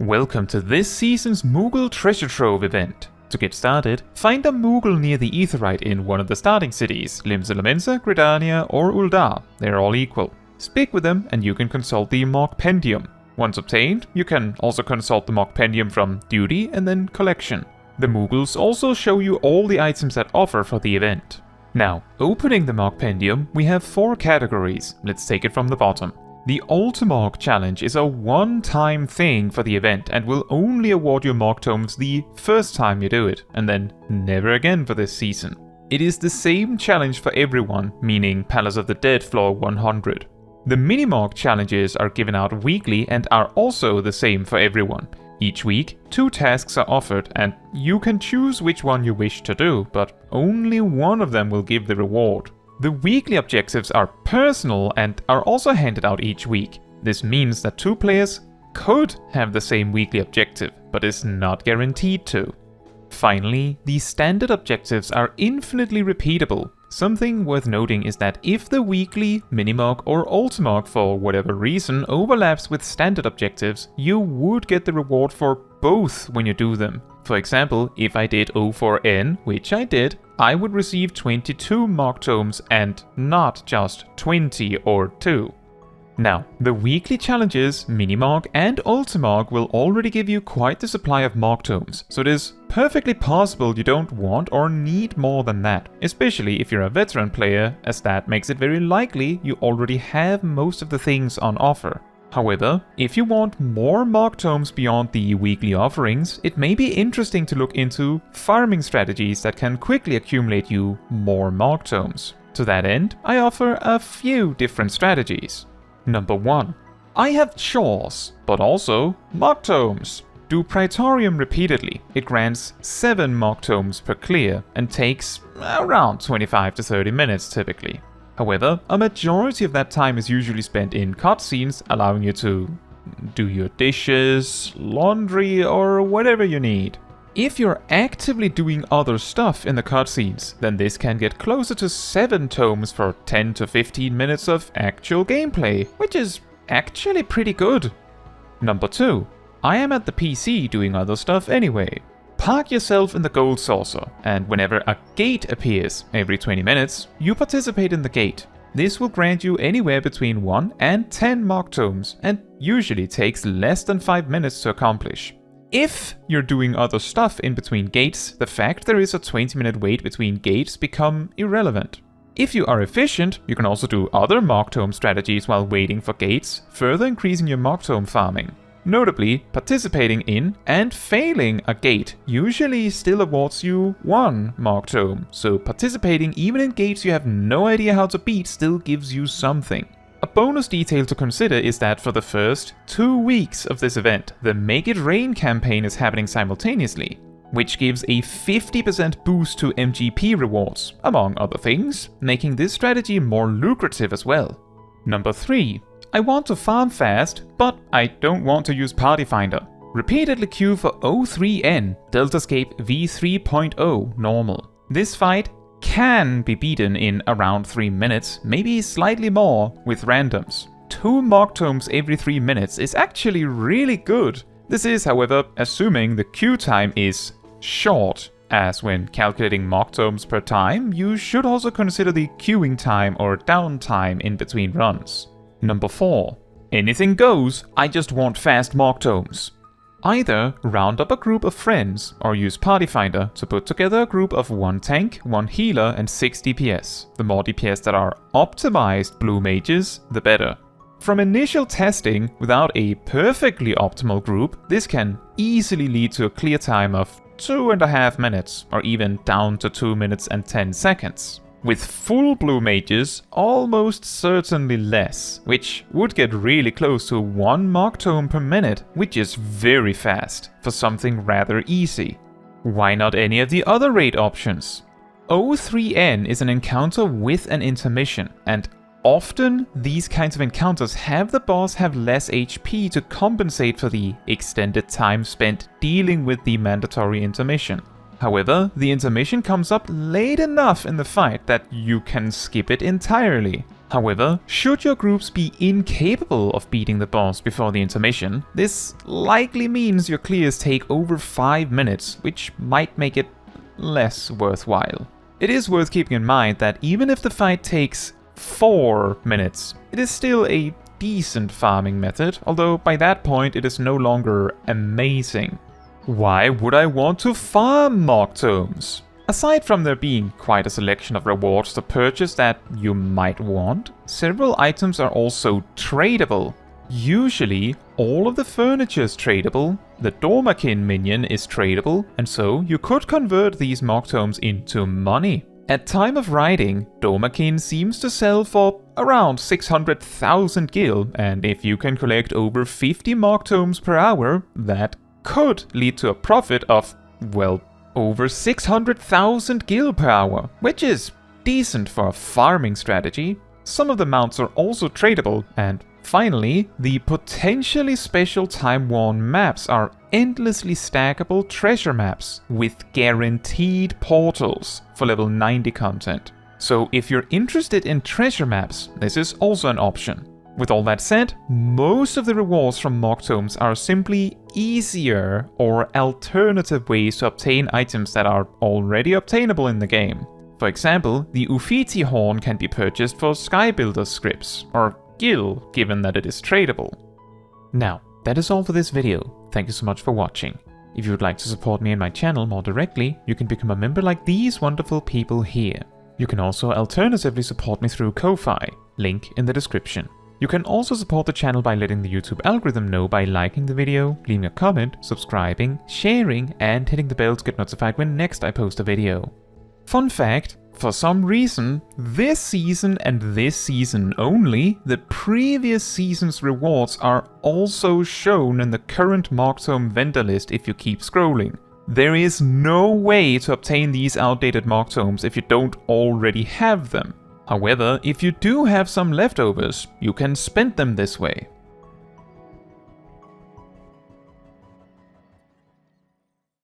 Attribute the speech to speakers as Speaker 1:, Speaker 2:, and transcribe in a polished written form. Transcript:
Speaker 1: Welcome to this season's Moogle Treasure Trove event. To get started, find a Moogle near the Aetheryte in one of the starting cities, Limsa, Gridania or Uldar. They're all equal. Speak with them and you can consult the Mogpendium. Once obtained, you can also consult the Mogpendium from Duty and then Collection. The Moogles also show you all the items that offer for the event. Now, opening the Mogpendium, we have 4 categories. Let's take it from the bottom. The Ultimog Challenge is a one-time thing for the event and will only award your Mogtomes the first time you do it, and then never again for this season. It is the same challenge for everyone, meaning Palace of the Dead floor 100. The Minimog Challenges are given out weekly and are also the same for everyone. Each week, 2 tasks are offered and you can choose which one you wish to do, but only one of them will give the reward. The weekly objectives are personal and are also handed out each week. This means that 2 players could have the same weekly objective, but is not guaranteed to. Finally, the standard objectives are infinitely repeatable. Something worth noting is that if the weekly, Minimog or Ultimog for whatever reason overlaps with standard objectives, you would get the reward for both when you do them. For example, if I did O4N, which I did, I would receive 22 Mogtomes and not just 20 or 2. Now, the weekly challenges, Minimog and Ultimog will already give you quite the supply of Mogtomes, so it is perfectly possible you don't want or need more than that, especially if you're a veteran player, as that makes it very likely you already have most of the things on offer. However, if you want more Mogtomes beyond the weekly offerings, it may be interesting to look into farming strategies that can quickly accumulate you more Mogtomes. To that end, I offer a few different strategies. Number 1. I have chores, but also Mogtomes. Do Praetorium repeatedly. It grants 7 Mogtomes per clear and takes around 25 to 30 minutes typically. However, a majority of that time is usually spent in cutscenes, allowing you to do your dishes, laundry, or whatever you need. If you're actively doing other stuff in the cutscenes, then this can get closer to 7 tomes for 10 to 15 minutes of actual gameplay, which is actually pretty good. Number 2. I am at the PC doing other stuff anyway. Park yourself in the gold saucer, and whenever a gate appears, every 20 minutes, you participate in the gate. This will grant you anywhere between 1 and 10 Mogtomes, and usually takes less than 5 minutes to accomplish. If you're doing other stuff in between gates, the fact there is a 20-minute wait between gates become irrelevant. If you are efficient, you can also do other Mogtome strategies while waiting for gates, further increasing your Mogtome farming. Notably, participating in and failing a gate usually still awards you 1 Mogtome, so participating even in gates you have no idea how to beat still gives you something. A bonus detail to consider is that for the first 2 weeks of this event, the Make It Rain campaign is happening simultaneously, which gives a 50% boost to MGP rewards, among other things, making this strategy more lucrative as well. Number 3. I want to farm fast, but I don't want to use Party Finder. Repeatedly queue for O3N, Deltascape V3.0 normal. This fight can be beaten in around 3 minutes, maybe slightly more, with randoms. 2 Mogtomes every 3 minutes is actually really good. This is, however, assuming the queue time is short, as when calculating Mogtomes per time, you should also consider the queuing time or downtime in between runs. Number 4. Anything goes, I just want fast Mogtomes. Either round up a group of friends or use Party Finder to put together a group of 1 tank, 1 healer and 6 DPS. The more DPS that are optimized blue mages, the better. From initial testing, without a perfectly optimal group, this can easily lead to a clear time of 2.5 minutes, or even down to 2 minutes and 10 seconds. With full blue mages, almost certainly less, which would get really close to 1 Mogtome per minute, which is very fast for something rather easy. Why not any of the other raid options? O3N is an encounter with an intermission, and often these kinds of encounters have the boss have less HP to compensate for the extended time spent dealing with the mandatory intermission. However, the intermission comes up late enough in the fight that you can skip it entirely. However, should your groups be incapable of beating the boss before the intermission, this likely means your clears take over 5 minutes, which might make it less worthwhile. It is worth keeping in mind that even if the fight takes 4 minutes, it is still a decent farming method, although by that point it is no longer amazing. Why would I want to farm Mogtomes? Aside from there being quite a selection of rewards to purchase that you might want, several items are also tradable. Usually, all of the furniture is tradable, the Dormakin minion is tradable, and so you could convert these Mogtomes into money. At time of writing, Dormakin seems to sell for around 600,000 gil, and if you can collect over 50 Mogtomes per hour, that could lead to a profit of, well, over 600,000 gil per hour, which is decent for a farming strategy. Some of the mounts are also tradable, and finally, the potentially special time-worn maps are endlessly stackable treasure maps with guaranteed portals for level 90 content. So if you're interested in treasure maps, this is also an option. With all that said, most of the rewards from Mogtomes are simply easier or alternative ways to obtain items that are already obtainable in the game. For example, the Ufiti horn can be purchased for Skybuilder scripts, or gil, given that it is tradable. Now, that is all for this video. Thank you so much for watching. If you would like to support me and my channel more directly, you can become a member like these wonderful people here. You can also alternatively support me through Ko-Fi, link in the description. You can also support the channel by letting the YouTube algorithm know by liking the video, leaving a comment, subscribing, sharing, and hitting the bell to get notified when next I post a video. Fun fact, for some reason, this season and this season only, the previous season's rewards are also shown in the current Mogtome vendor list if you keep scrolling. There is no way to obtain these outdated Mogtomes if you don't already have them. However, if you do have some leftovers, you can spend them this way.